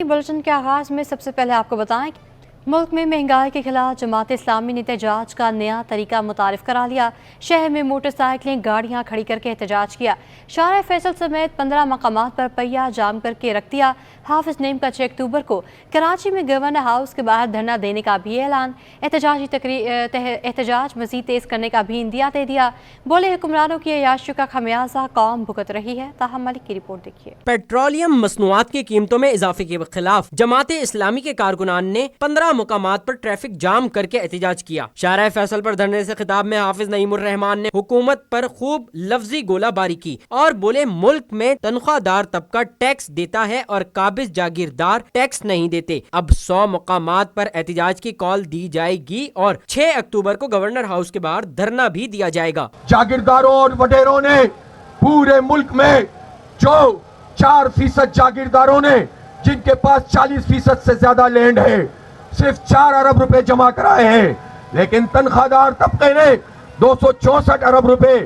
Bulletin के आगाज में सबसे पहले आपको बताएं कि मुल्क में महंगाई के खिलाफ जमात इस्लामी ने एहतजाज का नया तरीका मुतारिफ करा लिया। शहर में मोटरसाइकिलें गाड़ियां खड़ी करके एहतजाज किया। शारा फैसल समेत 15 मकामात पर पहिया जाम करके रख दिया। हाफिज नईम का 6 अक्टूबर को कराची में गवर्नर हाउस के बाहर धरना देने का भी ऐलान। एहतजाज मजीद तेज करने का भी इंदिया दे दिया। बोले हुक्मरानों की अय्याशियों का खमियाजा कौम भुगत रही है। ताहा मलिक की रिपोर्ट देखिए। पेट्रोलियम मसनूआत की कीमतों में इजाफे के खिलाफ जमात इस्लामी के कारकुनान ने 15 मुकामात पर ट्रैफिक जाम करके एहतजाज किया। शारा फैसल पर धरने से खिताब में हाफिज नईमुर रहमान ने हुकूमत पर खूब लफ्जी गोलाबारी की और बोले मुल्क में तनख्वाहदार तबका टैक्स देता है और काबिज जागीरदार टैक्स नहीं देते। अब 100 मुकामात पर एहतजाज की कॉल दी जाएगी और 6 अक्टूबर को गवर्नर हाउस के बाहर धरना भी दिया जाएगा। जागीरदारों और वडेरों ने पूरे मुल्क में जो 4% जागीरदारों ने जिनके पास 40% से ज्यादा लैंड है सिर्फ 4 अरब रुपए जमा कराए हैं, लेकिन तनख्वाहदार तबके ने 264 अरब रुपए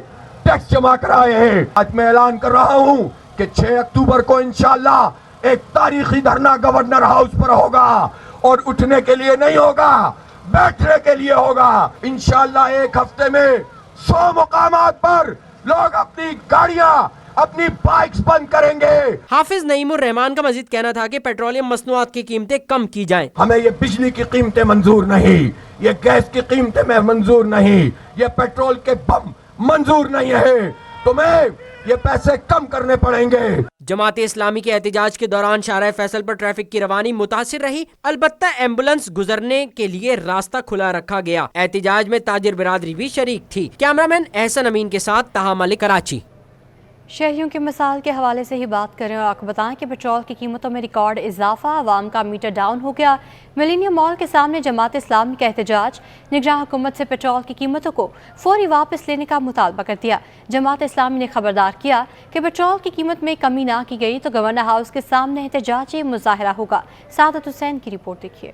टैक्स जमा कराए हैं। आज मैं ऐलान कर रहा हूं कि 6 अक्टूबर को इंशाअल्लाह एक तारीखी धरना गवर्नर हाउस पर होगा और उठने के लिए नहीं होगा, बैठने के लिए होगा। इंशाअल्लाह एक हफ्ते में 100 मुकामात पर लोग अपनी गाड़ियां अपनी बाइक्स बंद करेंगे। हाफिज नईमुर रहमान का मजीद कहना था कि पेट्रोलियम मसनूआत की कीमतें कम की जाएं। हमें ये बिजली की कीमतें मंजूर नहीं, ये गैस की कीमतें में मंजूर नहीं, ये पेट्रोल के बम मंजूर नहीं है, तुम्हें ये पैसे कम करने पड़ेंगे। जमात इस्लामी के एहतजाज के दौरान शारा फैसल पर ट्रैफिक की रवानी मुतासिर रही। अलबत्ता एम्बुलेंस गुजरने के लिए रास्ता खुला रखा गया। एहतजाज में ताजिर बिरादरी भी शरीक थी। कैमरामैन एहसन अमीन के साथ ताहा मलिक, कराची। शहरियों के मसाल के हवाले से ही बात करें और आपको बताएं कि पेट्रोल की कीमतों में रिकॉर्ड इजाफा, आवाम का मीटर डाउन हो गया। मिलेनियम मॉल के सामने जमात इस्लामी का एहतजाज। निगरान हुकूमत से पेट्रोल की कीमतों को फौरी वापस लेने का मुतालबा कर दिया। जमात इस्लामी ने खबरदार किया कि पेट्रोल की कीमत में कमी ना की गई तो गवर्नर हाउस के सामने एहतजाजी मुजाहरा होगा। सादत हुसैन की रिपोर्ट देखिए।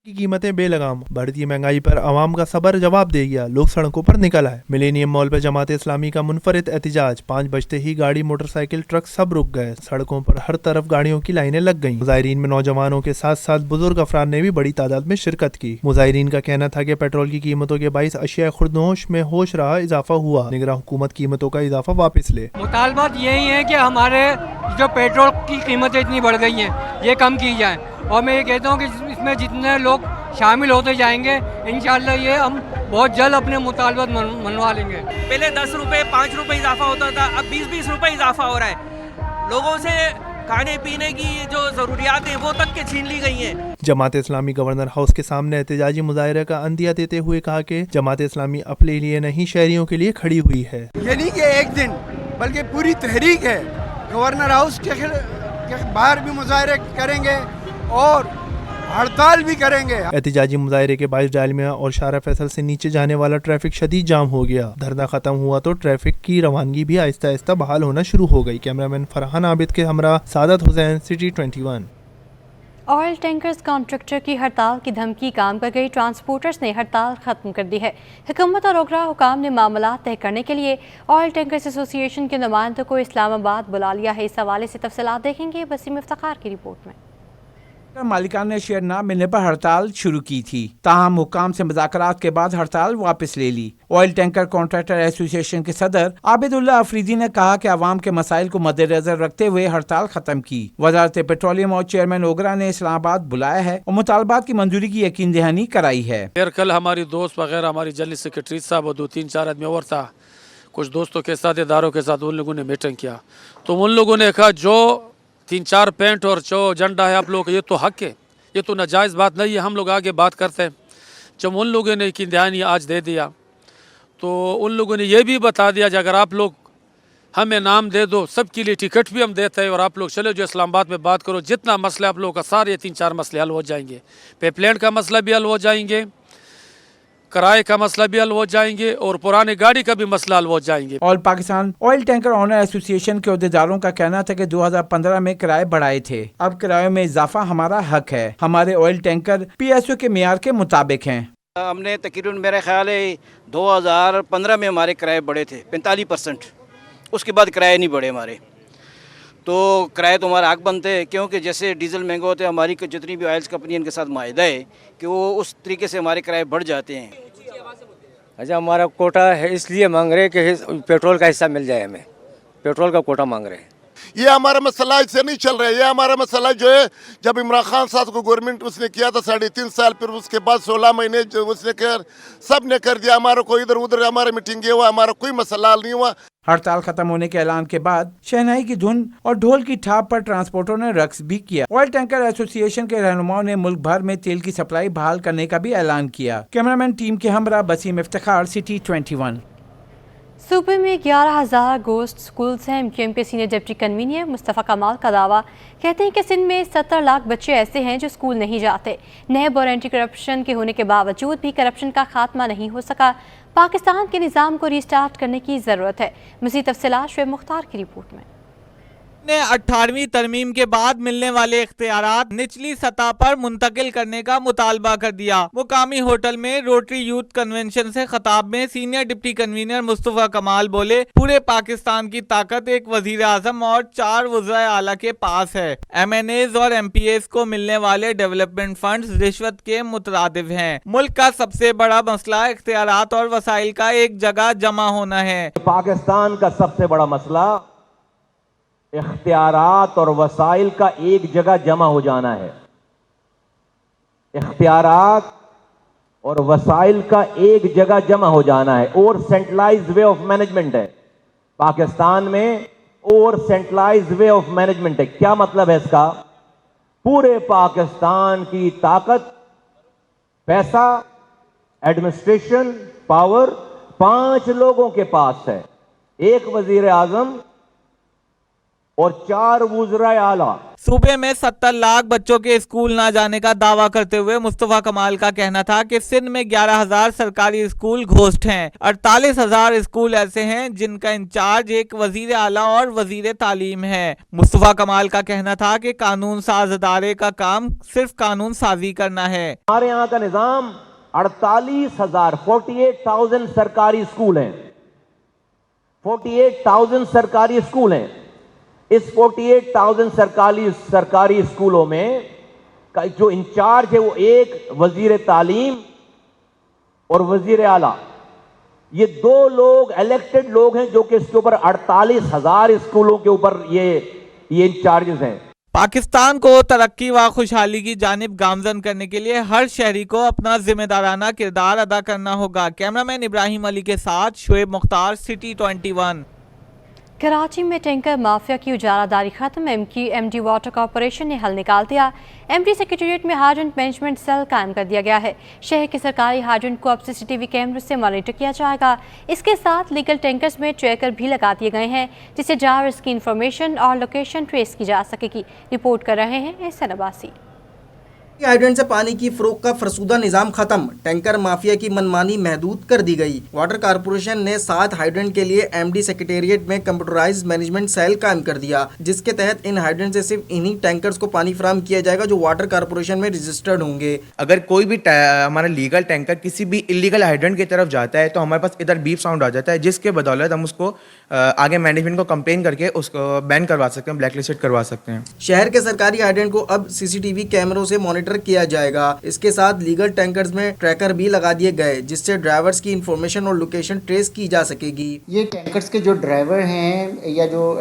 की कीमतें बेलगाम, बढ़ती महंगाई पर आवाम का सबर जवाब दे गया। लोग सड़कों पर निकल आए। मिलेनियम मॉल पर जमात इस्लामी का मुनफरिद एहतजाज। 5 बजते ही गाड़ी, मोटरसाइकिल, ट्रक सब रुक गए। सड़कों पर हर तरफ गाड़ियों की लाइनें लग गईं। मुजाहिरीन में नौजवानों के साथ साथ बुजुर्ग अफराद ने भी बड़ी तादाद में शिरकत की। मुजाहिरीन का कहना था कि पेट्रोल की कीमतों के बाइस अशिया खुर्दनोश में होश रहा इजाफा हुआ। निगरान हुकूमत कीमतों का इजाफा वापस ले। मुतालबात यही है कि हमारे जो पेट्रोल की कीमतें इतनी बढ़ गई हैं ये कम की जाए, और मैं ये कहता हूँ कि इसमें जितने लोग शामिल होते जाएंगे इंशाअल्लाह ये हम बहुत जल्द अपने मुतालबात मनवा लेंगे। पहले 10 रुपये 5 रुपये इजाफा होता था, अब 20-20 रुपये इजाफा हो रहा है। लोगों से खाने पीने की जो ज़रूरियात हैं वो तक के छीन ली गई हैं। जमात इस्लामी गवर्नर हाउस के सामने एहतजाजी मुजाहरे का अंदिया देते हुए कहा कि जमात इस्लामी अपने लिए नहीं शहरियों के लिए खड़ी हुई है। ये नहीं कि एक दिन बल्कि पूरी तहरीक है। गवर्नर हाउस के बाहर भी मुजाहरे करेंगे और हड़ताल भी करेंगे। एहतजाजी मुजाहरे के बाइस डालमिया और शारा फैसल से नीचे जाने वाला ट्रैफिक शदीद जाम हो गया। धरना खत्म हुआ तो ट्रैफिक की रवानगी भी आहिस्ता आहिस्ता बहाल होना शुरू हो गई। कैमरामैन फरहान आबिद के हमरा Saadat Hussain, city 21। Oil tankers contractor की हड़ताल की धमकी काम कर गई। ट्रांसपोर्टर्स ने हड़ताल खत्म कर दी है। हुकूमत और ओगरा हुकाम ने मामला तय करने के लिए ऑयल टैंकर्स एसोसिएशन के नुमाइंदों को इस्लामाबाद बुला लिया है। इस हवाले से तफसीलात देखेंगे वसीम इफ्तिखार की रिपोर्ट में। मालिकान ने शेयर न मिलने पर हड़ताल शुरू की थी, ताहम हुक्काम से मुज़ाकरात के बाद हड़ताल वापस ले ली। ऑयल टैंकर कॉन्ट्रैक्टर एसोसिएशन के सदर आबिदुल्लाह अफरीदी ने कहा कि अवाम के मसाइल को मद्देनजर रखते हुए हड़ताल खत्म की। वजारत पेट्रोलियम और चेयरमैन ओगरा ने इस्लामाबाद बुलाया है और मुतालबात की मंजूरी की यकीन दहानी कराई है। फिर कल हमारी दोस्त वगैरह, हमारी जनरल सेक्रेटरी साहब और 2-3-4 आदमी और था, कुछ दोस्तों के साथ, इदारों के साथ, उन लोगों ने मीटिंग किया तो उन लोगों ने कहा जो 3-4 पेंट और जो झंडा है आप लोग ये तो हक है, ये तो नाजायज़ बात नहीं है, हम लोग आगे बात करते हैं। जब उन लोगों ने यकीन दहानी आज दे दिया तो उन लोगों ने ये भी बता दिया कि अगर आप लोग हमें नाम दे दो सबके लिए टिकट भी हम देते हैं और आप लोग चले जो इस्लामाबाद में बात करो, जितना मसला आप लोगों का सारे 3-4 मसले हल हो जाएंगे। पाइपलाइन का मसला भी हल हो जाएंगे, किराए का मसला भी हल हो जाएंगे और पुरानी गाड़ी का भी मसला हल हो जाएंगे। All Pakistan oil tanker owner association के अहदेदारों का कहना था कि 2015 में किराए बढ़ाए थे, अब किराए में इजाफा हमारा हक है। हमारे ऑयल टैंकर PSO के मेयार के मुताबिक हैं। हमने तकरीबन मेरा ख्याल है 2015 में हमारे किराए बढ़े थे 45%, उसके बाद किराए नहीं बढ़े हमारे। तो किराए तो हमारा हक बनते हैं, क्योंकि जैसे डीजल महंगा होता है, हमारी जितनी भी ऑयल्स कंपनी इनके साथ माहिदा है कि वो उस तरीके से हमारे किराए बढ़ जाते हैं। अच्छा, हमारा कोटा है इसलिए मांग रहे हैं कि पेट्रोल का हिस्सा मिल जाए, हमें पेट्रोल का कोटा मांग रहे हैं। ये हमारा मसला इससे नहीं चल रहा है। ये हमारा मसला जो है, जब इमरान खान साहब को गवर्नमेंट उसने किया था 3.5 साल, फिर उसके बाद 16 महीने जो उसने सब ने कर दिया। हमारा कोई इधर उधर हमारा मीटिंग हुआ, हमारा कोई मसला हल नहीं हुआ। हड़ताल खत्म होने के ऐलान के बाद शहनाई की धुन और ढोल की थाप पर ट्रांसपोर्टरों ने रक्स भी किया। ऑयल टैंकर एसोसिएशन के रहनुमाओं ने मुल्क भर में तेल की सप्लाई बहाल करने का भी ऐलान किया। कैमरामैन टीम के हमरा बसीम इफ्तिखार, सिटी 21। सूबे में 11,000 गोश्त स्कूल्स हैं। MQM के सीनियर डिप्टी कन्वीनर मुस्तफ़ा कमाल का दावा, कहते हैं कि सिंध में 70 लाख बच्चे ऐसे हैं जो स्कूल नहीं जाते। नैब और एंटी करप्शन के होने के बावजूद भी करप्शन का खात्मा नहीं हो सका। पाकिस्तान के निज़ाम को रीस्टार्ट करने की ज़रूरत है। मज़ीद तफसीलात शुएब मुख्तार की रिपोर्ट में। ने 18वीं तरमीम के बाद मिलने वाले इख्तियारात निचली सतह पर मुंतकिल करने का मुतालबा कर दिया। मुकामी होटल में रोटरी यूथ कन्वेंशन से खिताब में सीनियर डिप्टी कन्वीनर मुस्तफ़ा कमाल बोले, पूरे पाकिस्तान की ताकत एक वजीर आजम और 4 वज़राए आला के पास है। MNAs और MPAs को मिलने वाले डेवलपमेंट फंड्स रिश्वत के मुतरादिफ हैं। मुल्क का सबसे बड़ा मसला इख्तियारात और वसाइल का एक जगह जमा होना है। पाकिस्तान का सबसे बड़ा मसला इख्तियारात और वसाइल का एक जगह जमा हो जाना है। इख्तियारात और वसाइल का एक जगह जमा हो जाना है और सेंट्रलाइज्ड वे ऑफ मैनेजमेंट है। पाकिस्तान में और सेंट्रलाइज्ड वे ऑफ मैनेजमेंट है। क्या मतलब है इसका? पूरे पाकिस्तान की ताकत, पैसा, एडमिनिस्ट्रेशन पावर 5 लोगों के पास है। एक वजीर आजम और 4 वज़राए आला। सूबे में 70 लाख बच्चों के स्कूल ना जाने का दावा करते हुए मुस्तफ़ा कमाल का कहना था कि सिंध में 11,000 सरकारी स्कूल घोस्ट हैं। 48,000 स्कूल ऐसे हैं जिनका इंचार्ज एक वजीर आला और वजीर तालीम है। मुस्तफ़ा कमाल का कहना था कि कानून साज अदारे का काम सिर्फ कानून साजी करना है। हमारे यहाँ का निज़ाम 48,000 सरकारी स्कूल हैं। 48,000 सरकारी स्कूल हैं। इस 48,000 सरकारी स्कूलों में जो इंचार्ज है वो एक वजीर तालीम और वजीर आला। ये 2 लोग इलेक्टेड लोग हैं जो कि इसके ऊपर 48,000 स्कूलों के ऊपर ये इंचार्जेस हैं। पाकिस्तान को तरक्की व खुशहाली की जानिब गामजन करने के लिए हर शहरी को अपना जिम्मेदाराना किरदार अदा करना होगा। कैमरामैन इब्राहिम अली के साथ शुएब मुख्तार, सिटी 21। कराची में टैंकर माफिया की उजारादारी खत्म। MD वाटर कॉरपोरेशन ने हल निकाल दिया। MD सेक्रेटेरिएट में हाइड्रेंट मैनेजमेंट सेल कायम कर दिया गया है। शहर के सरकारी हाइड्रेंट को अब CCTV कैमरे से मॉनिटर किया जाएगा। इसके साथ लीगल टैंकर्स में ट्रैकर भी लगा दिए गए हैं जिससे ड्राइवर्स की इंफॉर्मेशन और लोकेशन ट्रेस की जा सकेगी। रिपोर्ट कर रहे हैं एहसन अब्बासी। हाइड्रेंट से पानी की फरोख्त का फरसूदा निज़ाम खत्म। टैंकर माफिया की मनमानी महदूद कर दी गई। वाटर कॉरपोरेशन ने 7 हाइड्रेंट के लिए MD सेक्रेटेरिएट में कंप्यूटराइज्ड मैनेजमेंट सेल कायम कर दिया, जिसके तहत इन हाइड्रेंट से सिर्फ इन्हीं टैंकर्स को पानी फराहम किया जाएगा जो वाटर कॉरपोरेशन में रजिस्टर्ड होंगे। अगर कोई भी हमारा लीगल टैंकर किसी भी इलीगल हाइड्रेंट की तरफ जाता है तो हमारे पास इधर बीप साउंड आ जाता है, जिसके बदौलत हम उसको आगे मैनेजमेंट को कंप्लेन करके उसको बैन करवा सकते हैं, ब्लैक लिस्टेड करवा सकते हैं। शहर के सरकारी हाइड्रेंट को अब CCTV कैमरों से मॉनिटर किया जाएगा। इसके साथ लीगल टैंकर्स में ट्रैकर भी लगा दिए गए जिससे ड्राइवर्स की इंफॉर्मेशन और लोकेशन ट्रेस की जा सकेगी। ये टैंकर्स के जो ड्राइवर हैं या जो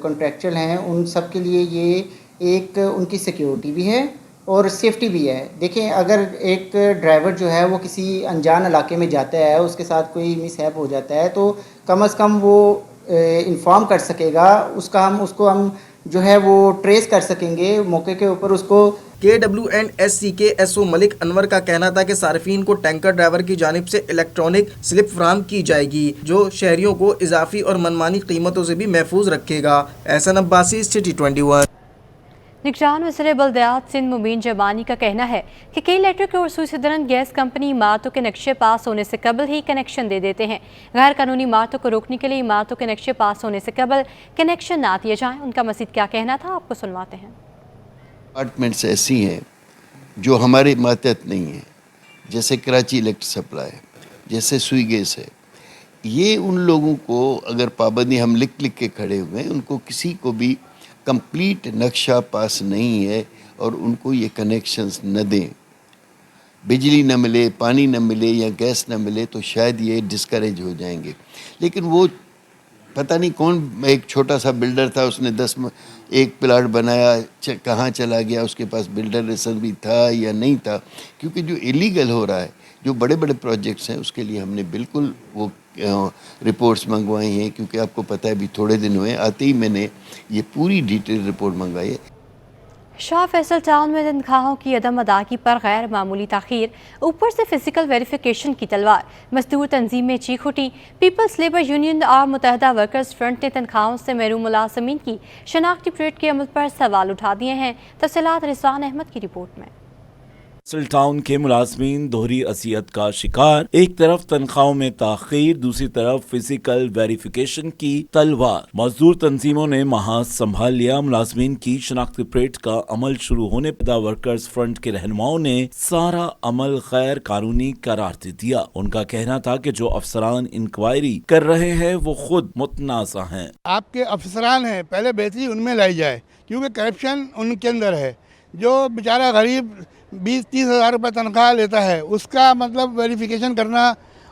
कॉन्ट्रैक्चुअल हैं उन सब के लिए ये एक उनकी सिक्योरिटी भी है और सेफ्टी भी है। देखें, अगर एक ड्राइवर जो है वो किसी अनजान इलाके में जाता है, उसके साथ कोई मिसहैप हो जाता है तो कम से कम वो इन्फॉर्म कर सकेगा, उसको हम जो है वो ट्रेस कर सकेंगे मौके के ऊपर उसको। KWNSC के SO मलिक अनवर का कहना था कि सार्फिन को टैंकर ड्राइवर की जानिब से इलेक्ट्रॉनिक स्लिप फराहम की जाएगी जो शहरियों को इजाफी और मनमानी कीमतों से भी महफूज रखेगा। एहसन अब्बासी, सिटी 21। निगरान वज़ीर बल्दियात सिंध मुबीन जमानी का कहना है कि कई इलेक्ट्रिक और सूसीदरन गैस कंपनी इमारतों के नक्शे पास होने से कबल ही कनेक्शन दे देते हैं। गैर कानूनी इमारतों को रोकने के लिए इमारतों के नक्शे पास होने से कबल कनेक्शन ना दिए जाएं। उनका मज़ीद क्या कहना था, आपको सुनवाते हैं। अपार्टमेंट्स ऐसी हैं जो हमारे मातहत नहीं है, जैसे कराची इलेक्ट्रिक सप्लाई, जैसे सुई गैस है। ये उन लोगों को अगर पाबंदी हम लिख के खड़े हुए हैं, उनको किसी को भी कंप्लीट नक्शा पास नहीं है और उनको ये कनेक्शंस न दें, बिजली न मिले, पानी न मिले या गैस न मिले, तो शायद ये डिस्करेज हो जाएंगे। लेकिन वो पता नहीं कौन एक छोटा सा बिल्डर था, उसने 10 एक प्लाट बनाया, कहाँ चला गया, उसके पास बिल्डर लाइसेंस भी था या नहीं था। क्योंकि जो इलीगल हो रहा है, जो बड़े बड़े प्रोजेक्ट्स हैं, उसके लिए हमने बिल्कुल वो रिपोर्ट्स मंगवाई हैं। क्योंकि आपको पता है अभी थोड़े दिन हुए, आते ही मैंने ये पूरी डिटेल रिपोर्ट मंगवाई है। शाह फैसल टाउन में तनख्वाहों की अदम अदागी पर गैर मामूली ताख़ीर, ऊपर से फिजिकल वेरिफिकेशन की तलवार, मजदूर तंजीम में चीख उठी। पीपल्स लेबर यूनियन और मुत्तहदा वर्कर्स फ्रंट ने तनख्वाहों से महरूम मुलाज़मीन की शनाख्ती परेड के अमल पर सवाल उठा दिए हैं। तफसीलात रिजवान अहमद की रिपोर्ट में। टाउन के मुलाजमीन दोहरी असियत का शिकार, एक तरफ तनख्वाहों में ताखीर, दूसरी तरफ फिजिकल वेरिफिकेशन की तलवार। मजदूर तंजीमों ने महाज संभाल लिया। मुलाजमीन की शनाख्ती परेड का अमल शुरू होने पर वर्कर्स फ्रंट के रहनुमाओं ने सारा अमल गैर कानूनी करार दे दिया। उनका कहना था कि जो अफसरान इंक्वायरी कर रहे हैं वो खुद मुतनाज़ा हैं। आपके अफसरान हैं, पहले बेहतरी उनमें लाई जाए, क्योंकि करप्शन उनके अंदर है। जो बेचारा गरीब 20-30 हज़ार रुपये तनख्वाह लेता है, उसका मतलब वेरिफिकेशन करना,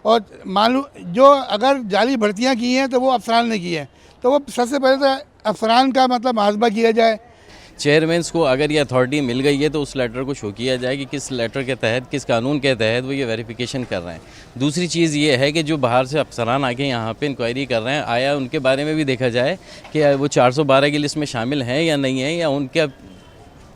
और मालूम जो अगर जाली भर्तियां की हैं तो वो अफसरान ने की हैं, तो वो सबसे पहले तो अफसरान का मतलब मुहासबा किया जाए। चेयरमैन्स को अगर ये अथॉरिटी मिल गई है तो उस लेटर को शो किया जाए कि किस लेटर के तहत, किस कानून के तहत वो ये वेरिफिकेशन कर रहे हैं। दूसरी चीज़ ये है कि जो बाहर से अफसरान आके यहाँ पे इंक्वायरी कर रहे हैं, आया उनके बारे में भी देखा जाए कि वो 412 की लिस्ट में शामिल हैं या नहीं है, या उनका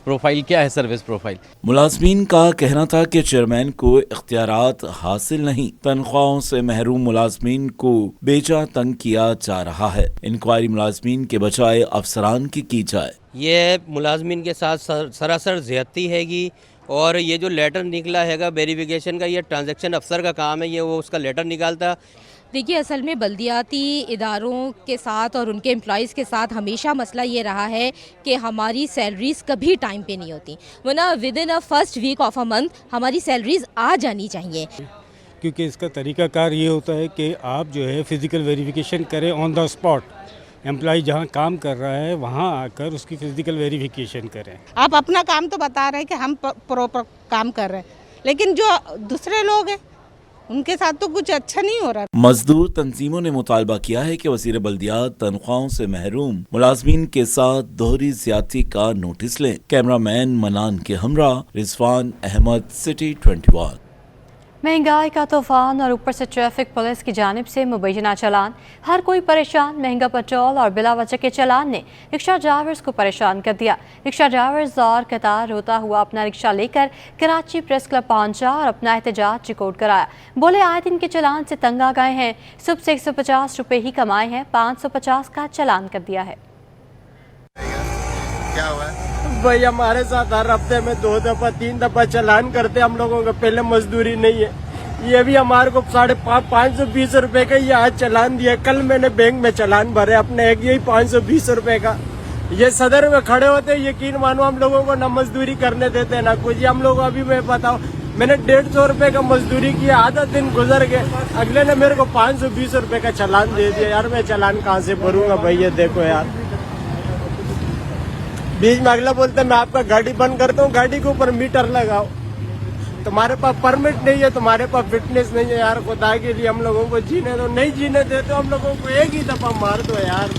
प्रोफाइल क्या है, सर्विस प्रोफाइल। मुलाजमीन का कहना था कि चेयरमैन को इख्तियारात हासिल नहीं, तनख्वाहों से महरूम मुलाजमीन को बेजा तंग किया जा रहा है। इंक्वायरी मुलाजमीन के बजाय अफसरान की जाए। ये मुलाजमीन के साथ सरासर ज़्यादती हैगी, और ये जो लेटर निकला हैगा वेरिफिकेशन का, ये ट्रांजैक्शन अफसर का काम है, ये वो उसका लेटर निकालता। देखिए, असल में बल्दियाती इदारों के साथ और उनके एम्प्लॉइज़ के साथ हमेशा मसला ये रहा है कि हमारी सैलरीज़ कभी टाइम पे नहीं होती, वरना within a first week of a month हमारी सैलरीज़ आ जानी चाहिए। क्योंकि इसका तरीकाकार ये होता है कि आप जो है फ़िज़िकल वेरिफिकेशन करें ऑन द स्पॉट, एम्प्लॉय जहाँ काम कर रहा है वहाँ आकर उसकी फ़िज़िकल वेरिफिकेशन करें। आप अपना काम तो बता रहे हैं कि हम प्रॉपर काम कर रहे हैं, लेकिन जो दूसरे लोग हैं उनके साथ तो कुछ अच्छा नहीं हो रहा। मजदूर तंजीमों ने मुतालबा किया है कि वज़ीर बल्दियात तनख्वाहों से महरूम मुलाजमीन के साथ दोहरी ज़्यादती का नोटिस लें। कैमरामैन मनान के हमरा रिजवान अहमद, सिटी 21। महंगाई का तूफान और ऊपर से ट्रैफिक पुलिस की जानिब से मुबैना चलान, हर कोई परेशान। महंगा पेट्रोल और बिला वजह के चलान ने रिक्शा ड्राइवर्स को परेशान कर दिया। रिक्शा ड्राइवर्स और कतार रोता हुआ अपना रिक्शा लेकर कराची प्रेस क्लब पहुंचा और अपना एहतजाज रिकॉर्ड कराया। बोले आए दिन के चलान से तंग आ गए हैं, सुबह से 150 रुपये ही कमाए हैं, 550 का चलान कर दिया है। क्या हुआ भाई? हमारे साथ हर हफ्ते में 2 दफा 3 दफा चलान करते हम लोगों का, पहले मजदूरी नहीं है। ये भी हमारे को 520 रुपए का ये आज चलान दिया। कल मैंने बैंक में चलान भरे अपने एक, यही 520 रुपए का। ये सदर में खड़े होते, यकीन मानो हम लोगों को न मजदूरी करने देते ना कुछ। हम लोग अभी मैं बताओ, मैंने 150 रुपए का मजदूरी किया, आधा दिन गुजर गए, अगले ने मेरे को 520 रुपए का चलान दे दिया। यार मैं चलान कहाँ से भरूंगा भाई? ये देखो यार, बीच में अगला बोलते मैं आपका गाड़ी बंद करता हूँ, गाड़ी के ऊपर मीटर लगाओ। तुम्हारे पास परमिट नहीं है, तुम्हारे पास फिटनेस नहीं है। यार खुदा के लिए हम लोगों को जीने दो, नहीं जीने देते हम लोगों को एक ही दफा मार दो यार।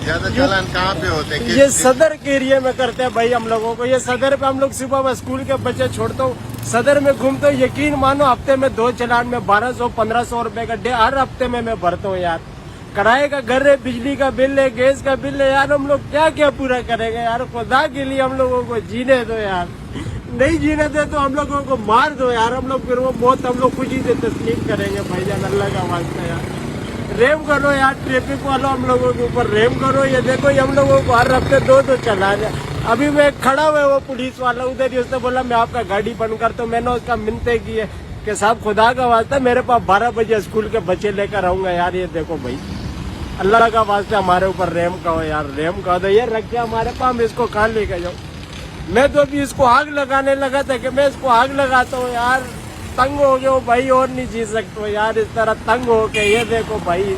ज्यादा चालान कहाँ पे होते हैं? ये सदर के एरिया में करते हैं भाई हम लोगों को। ये सदर पे हम लोग सुबह में स्कूल के बच्चे छोड़ता हूँ, सदर में घूमते हूँ, यकीन मानो हफ्ते में 2 चलान में 1200-1500 रुपए का हर हफ्ते में मैं भरता हूँ यार। किराए का घर है, बिजली का बिल है, गैस का बिल है। यार हम लोग क्या क्या पूरा करेंगे यार? खुदा के लिए हम लोगों को जीने दो यार, नहीं जीने दे तो हम लोगों को मार दो यार। हम लोग फिर वो मौत हम लोग खुशी से तस्लीम करेंगे भाईजान, अल्लाह का वास्ता यार। रेम करो यार, ट्रैफिक वालों हम लोगों के ऊपर रेम करो। ये देखो ये हम लोगों को हर हफ्ते 2 चलान है। अभी मैं खड़ा हुआ वो पुलिस वाला उधर ही, उसने बोला मैं आपका गाड़ी बंद करता हूँ। मैंने उसका मिन्नतें की है कि साहब खुदा का वास्ता मेरे पास 12 बजे स्कूल के बच्चे लेकर आऊंगा यार। ये देखो भाई, अल्लाह का वास्ते हमारे ऊपर रेम कहो यार, रेम कहो दो। ये रख के हमारे पास, मैं इसको कहाँ लेकर जाऊँ? मैं तो अभी इसको आग लगाने लगा था कि मैं इसको आग लगाता हूँ यार। तंग हो गया भाई, और नहीं जी सकते यार इस तरह तंग हो के। ये देखो भाई,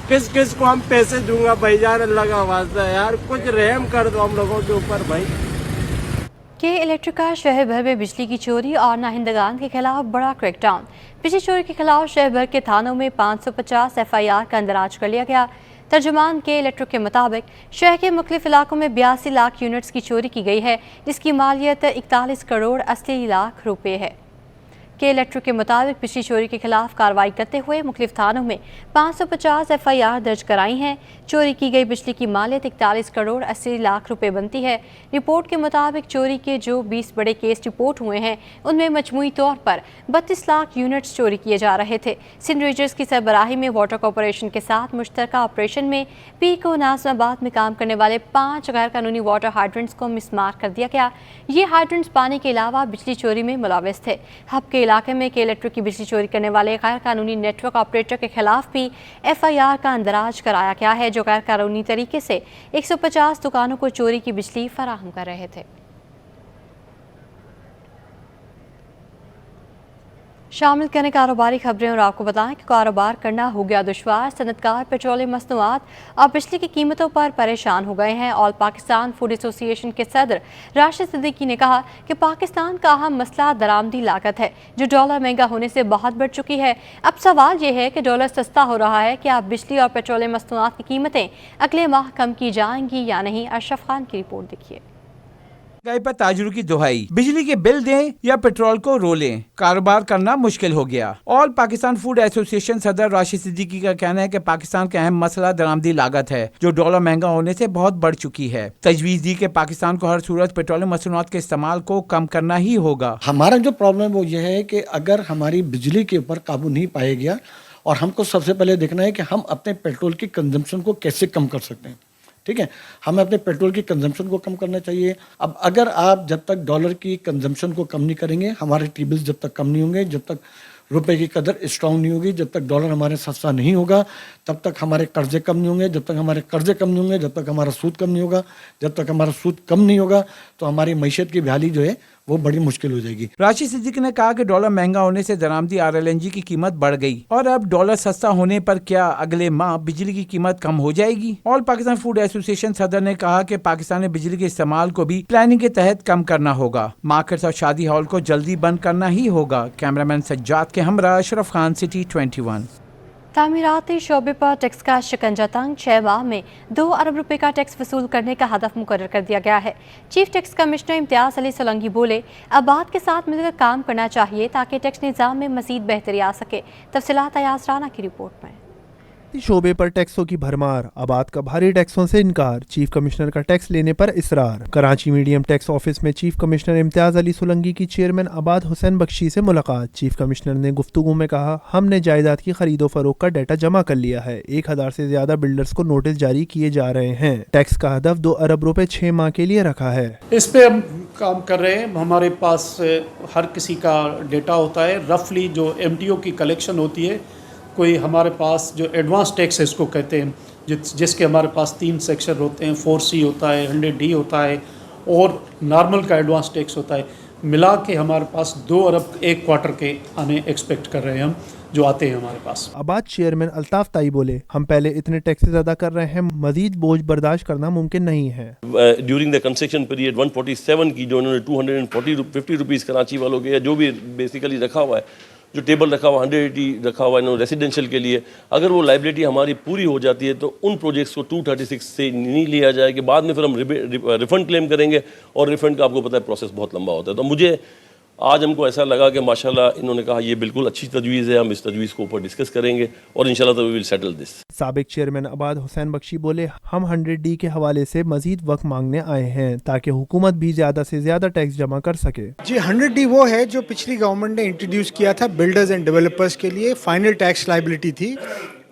किस किस को हम पैसे दूंगा भाईजान, अल्लाह का वास्ता है यार, कुछ रहम कर दो हम लोगों के ऊपर भाई। के इलेक्ट्रिक का शहर भर में बिजली की चोरी और नाहिंदगान के खिलाफ बड़ा क्रैकडाउन। बिजली चोरी के खिलाफ शहर भर के थानों में 550 FIR का इंदराज कर लिया गया। तर्जुमान के इलेक्ट्रिक के मुताबिक शहर के मुख्तलिफ इलाकों में 82 लाख यूनिट्स की चोरी की गई है, जिसकी मालियत 41 करोड़ 80 लाख रुपए है। के इलेक्ट्रिक के मुताबिक बिजली चोरी के खिलाफ कार्रवाई करते हुए मुख्तलिफ थानों में 550 FIR दर्ज कराई हैं। चोरी की गई बिजली की मालियत 41 करोड़ 80 लाख रुपए बनती है। रिपोर्ट के मुताबिक चोरी के जो 20 बड़े केस रिपोर्ट हुए हैं, उनमें मजमूई तौर पर 32 लाख यूनिट्स चोरी किए जा रहे थे। सिंध रीजर्स की सरबराही में वाटर कॉरपोरेशन के साथ मुश्तरका ऑपरेशन में पीर को नाज़िमाबाद में काम करने वाले 5 गैर कानूनी वाटर हाइड्रेंट्स को मिसमार कर दिया गया। ये हाइड्रेंट्स पानी के अलावा बिजली चोरी में मुलव्वस थे। हब के इलाके में के इलेक्ट्रिक की बिजली चोरी करने वाले गैर कानूनी नेटवर्क ऑपरेटर के खिलाफ भी FIR का इंदराज कराया गया है, जो गैर कानूनी तरीके से 150 दुकानों को चोरी की बिजली फराहम कर रहे थे। शामिल करें कारोबारी खबरें और आपको बताएं कि कारोबार करना हो गया दुश्वार। सनतकार पेट्रोलियम मसनूआत और बिजली की कीमतों पर परेशान हो गए हैं। ऑल पाकिस्तान फूड एसोसिएशन के सदर राशिद सिद्दीकी ने कहा कि पाकिस्तान का अहम मसला दरामदी लागत है, जो डॉलर महंगा होने से बहुत बढ़ चुकी है। अब सवाल ये है कि डॉलर सस्ता हो रहा है, क्या बिजली और पेट्रोलियम मसनूआत की कीमतें अगले माह कम की जाएंगी या नहीं? अशरफ खान की रिपोर्ट देखिए। महंगाई पर ताजरों की दुहाई, बिजली के बिल दें या पेट्रोल को रोलें, कारोबार करना मुश्किल हो गया। ऑल पाकिस्तान फूड एसोसिएशन सदर राशिद सिद्दीकी का कहना है कि पाकिस्तान का अहम मसला दरामदी लागत है, जो डॉलर महंगा होने से बहुत बढ़ चुकी है। तजवीज दी कि पाकिस्तान को हर सूरत पेट्रोलियम मसनूआत के इस्तेमाल को कम करना ही होगा। हमारा जो प्रॉब्लम वो ये है कि अगर हमारी बिजली के ऊपर काबू नहीं पाया गया, और हमको सबसे पहले देखना है कि हम अपने पेट्रोल की कंजम्पशन को कैसे कम कर सकते हैं। ठीक है, हमें अपने पेट्रोल की कंजम्पशन को कम करना चाहिए। अब अगर आप जब तक डॉलर की कंजम्पशन को कम नहीं करेंगे, हमारे टी-बिल्स जब तक कम नहीं होंगे, जब तक रुपए की कदर स्ट्रांग नहीं होगी, जब तक डॉलर हमारे सस्ता नहीं होगा, तब तक हमारे कर्जे कम नहीं होंगे। जब तक हमारे कर्जे कम नहीं होंगे, जब तक हमारा सूद कम नहीं होगा, जब तक हमारा सूद कम नहीं होगा, तो हमारी मईशत की बहाली जो है वो बड़ी मुश्किल हो जाएगी। राशिद सिद्दीकी ने कहा कि डॉलर महंगा होने से दरामदी RLNG की कीमत बढ़ गई और अब डॉलर सस्ता होने पर क्या अगले माह बिजली की कीमत कम हो जाएगी? ऑल पाकिस्तान फूड एसोसिएशन सदर ने कहा कि पाकिस्तान में बिजली के इस्तेमाल को भी प्लानिंग के तहत कम करना होगा। मार्केट्स और शादी हॉल को जल्दी बंद करना ही होगा। कैमरामैन सज्जाद के हमरा अशरफ खान, सिटी 21। तामीराती शोबे पर टैक्स का शिकंजा तंग। 6 माह में 2 अरब रुपए का टैक्स वसूल करने का हदफ मुकर्रर कर दिया गया है। चीफ टैक्स कमिश्नर इम्तियाज़ अली सोलंकी बोले, आबाद के साथ मिलकर काम करना चाहिए ताकि टैक्स निज़ाम में मज़ीद बेहतरी आ सके। तफसीलात अयाज राना की रिपोर्ट में। शोबे पर टैक्सों की भरमार, आबाद का भारी टैक्सों से इनकार, चीफ कमिश्नर का टैक्स लेने पर इसरार। कराची मीडियम टैक्स ऑफिस में चीफ कमिश्नर इम्तियाज़ अली सोलंकी की चेयरमैन आबाद हुसैन बख्शी से मुलाकात। चीफ कमिश्नर ने गुफ्तगू में कहा, हमने जायदाद की खरीदो फरोख्त का डाटा जमा कर लिया है। 1000 से ज्यादा बिल्डर्स को नोटिस जारी किए जा रहे हैं। टैक्स का हदफ 2 अरब रुपए 6 माह के लिए रखा है। इस पे हम काम कर रहे हैं। हमारे पास हर किसी का डेटा होता है, रफली जो MTO की कलेक्शन होती है, कोई हमारे पास जो एडवांस टैक्स है इसको कहते हैं, जिसके हमारे पास 3 सेक्शन होते हैं, 4C होता है, 100D होता है और नॉर्मल का एडवांस टैक्स होता है। मिला के हमारे पास 2 अरब 1 क्वार्टर के आने एक्सपेक्ट कर रहे हैं हम, जो आते हैं हमारे पास। आबाद चेयरमैन अल्ताफ ताई बोले, हम पहले इतने टैक्सेस अदा कर रहे हैं, मजीद बोझ बर्दाश्त करना मुमकिन नहीं है। ड्यूरिंग द कंस्ट्रक्शन पीरियड 147 की जो उन्होंने 250 रुपीज़ कराची वालों के, या जो भी बेसिकली रखा हुआ है, जो टेबल रखा हुआ 180 रखा हुआ है रेसिडेंशियल के लिए, अगर वो लाइबिलिटी हमारी पूरी हो जाती है तो उन प्रोजेक्ट्स को 236 से नहीं लिया जाए कि बाद में फिर हम रिफंड क्लेम करेंगे, और रिफंड का आपको पता है प्रोसेस बहुत लंबा होता है। तो मुझे आज हमको ऐसा लगा कि माशाल्लाह इन्होंने कहा ये बिल्कुल अच्छी तजवीज़ है, हम इस तजवीज़ को ऊपर डिस्कस करेंगे और इंशाल्लाह वी विल सेटल दिस। साबिक चेयरमैन आबाद हुसैन बख्शी बोले, हम 100D के हवाले से मजीद वक्त मांगने आए हैं ताकि हुकूमत भी ज़्यादा से ज़्यादा टैक्स जमा कर सके। जी 100D वो है जो पिछली गवर्नमेंट ने इंट्रोड्यूस किया था बिल्डर्स एंड डेवलपर्स के लिए। फाइनल टैक्स लाइबिलिटी थी,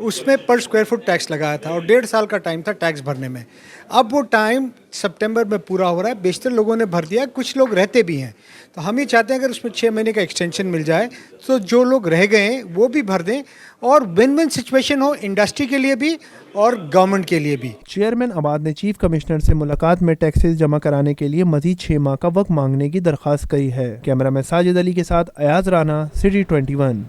उसमें पर स्क्वायर फुट टैक्स लगाया था और 1.5 साल का टाइम था टैक्स भरने में। अब वो टाइम सितंबर में पूरा हो रहा है, बेशतर लोगों ने भर दिया, कुछ लोग रहते भी हैं। तो हम ये चाहते हैं अगर उसमें 6 महीने का एक्सटेंशन मिल जाए तो जो लोग रह गए हैं वो भी भर दें और विन विन सिचुएशन हो इंडस्ट्री के लिए भी और गवर्नमेंट के लिए भी। चेयरमैन आबाद ने चीफ कमिश्नर से मुलाकात में टैक्सेस जमा कराने के लिए मजीद 6 माह का वक्त मांगने की दरख्वास्त करी है। कैमरामैन साजिद अली के साथ अयाज राना, सिटी 21।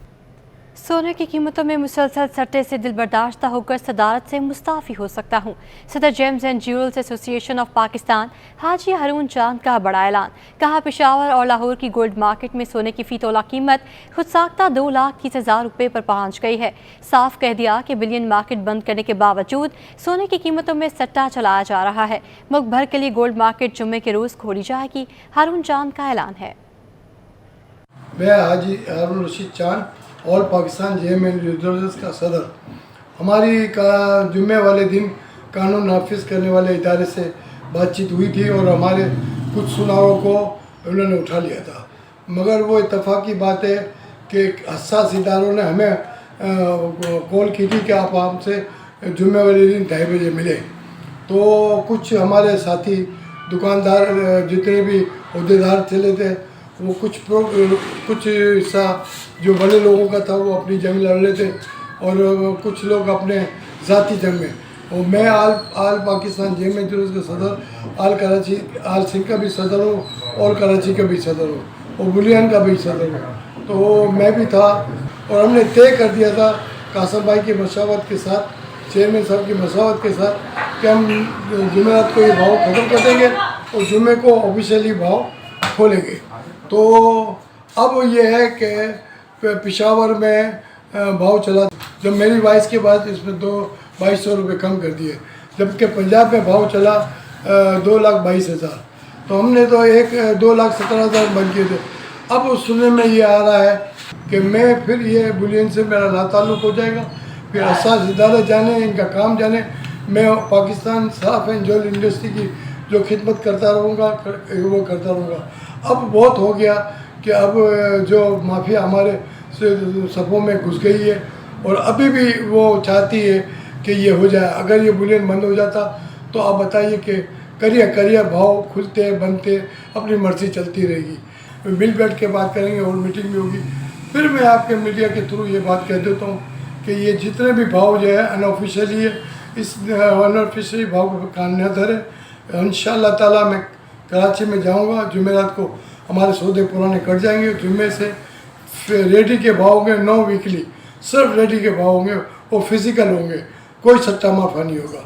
सोने की कीमतों में मुसलसल सट्टे से दिल बर्दाश्ता होकर सदारत से मुस्ताफ़ी हो सकता हूँ। सदर gems and jewels association of Pakistan Haji Haroon Chand का बड़ा ऐलान। कहा पेशावर और लाहौर की गोल्ड मार्केट में सोने की फ़ी तोला कीमत खुद साख्ता 2,30,000 रुपये पर पहुँच गई है। साफ कह दिया कि बिलियन मार्केट बंद करने के बावजूद सोने की कीमतों में सट्टा चलाया जा रहा है। मुल्क भर के लिए गोल्ड मार्केट जुम्मे के रोज़ खोली जाएगी। हारून चांद का ऐलान है। मैं हाजी Haroon Rashid Chand All Pakistan Gem and Jewellers का सदर। हमारी जुम्मे वाले दिन कानून नाफिज करने वाले इदारे से बातचीत हुई थी और हमारे कुछ सुनारों को उन्होंने उठा लिया था, मगर वो इत्तफाकी बात है कि हसास इदारों ने हमें कॉल की थी कि आप हमसे जुम्मे वाले दिन 2:30 बजे मिले। तो कुछ हमारे साथी दुकानदार जितने भी अहदेदार चले थे वो कुछ हिस्सा जो बड़े लोगों का था वो अपनी जंग लड़ रहे थे और कुछ लोग अपने ज़ाती जंग में। और मैं आल पाकिस्तान जेम एंड ज्वेलर्स का सदर, आल सिंह का भी सदर हूँ और कराची का भी सदर हूँ और बुलियन का भी सदर हूँ। तो मैं भी था और हमने तय कर दिया था कासम भाई की मशावत के साथ, चेयरमैन साहब की मशावत के साथ कि हम जुमेरात को ये भाव ख़त्म कर देंगे और जुम्मे को ऑफिशियली भाव खोलेंगे। तो अब ये है कि पेशावर में भाव चला, जब मेरी वाइस के बाद इसमें 2,22,000 रुपये कम कर दिए, जबकि पंजाब में भाव चला 2,22,000। तो हमने तो 2,17,000 बंद किए थे। अब सुनने में ये आ रहा है कि मैं फिर ये बुलियन से मेरा लाताल्लुक़ हो जाएगा, फिर असास इदारे जाने, इनका काम जाने। मैं पाकिस्तान साफ एंड ज्वेल इंडस्ट्री की जो खिदमत करता रहूँगा वो करता रहूँगा। अब बहुत हो गया कि अब जो माफिया हमारे सफ़ों में घुस गई है और अभी भी वो चाहती है कि ये हो जाए। अगर ये बुलियन बंद हो जाता तो आप बताइए कि करिया भाव खुलते बनते अपनी मर्जी चलती रहेगी। मिल बैठ के बात करेंगे और मीटिंग भी होगी। फिर मैं आपके मीडिया के थ्रू ये बात कह देता हूँ कि ये जितने भी भाव जो है अनऑफिशियली है, इस अनऑफिशियली भाव को कान न धरे। इंशाअल्लाह ताला मैं कराची में जाऊंगा, जुमेरात को हमारे सौदे पुराने कट जाएंगे। जुम्मे से रेडी के भाव होंगे, 9 वीकली सिर्फ रेडी के भाव होंगे, वो फिजिकल होंगे, कोई सट्टा माफा नहीं होगा।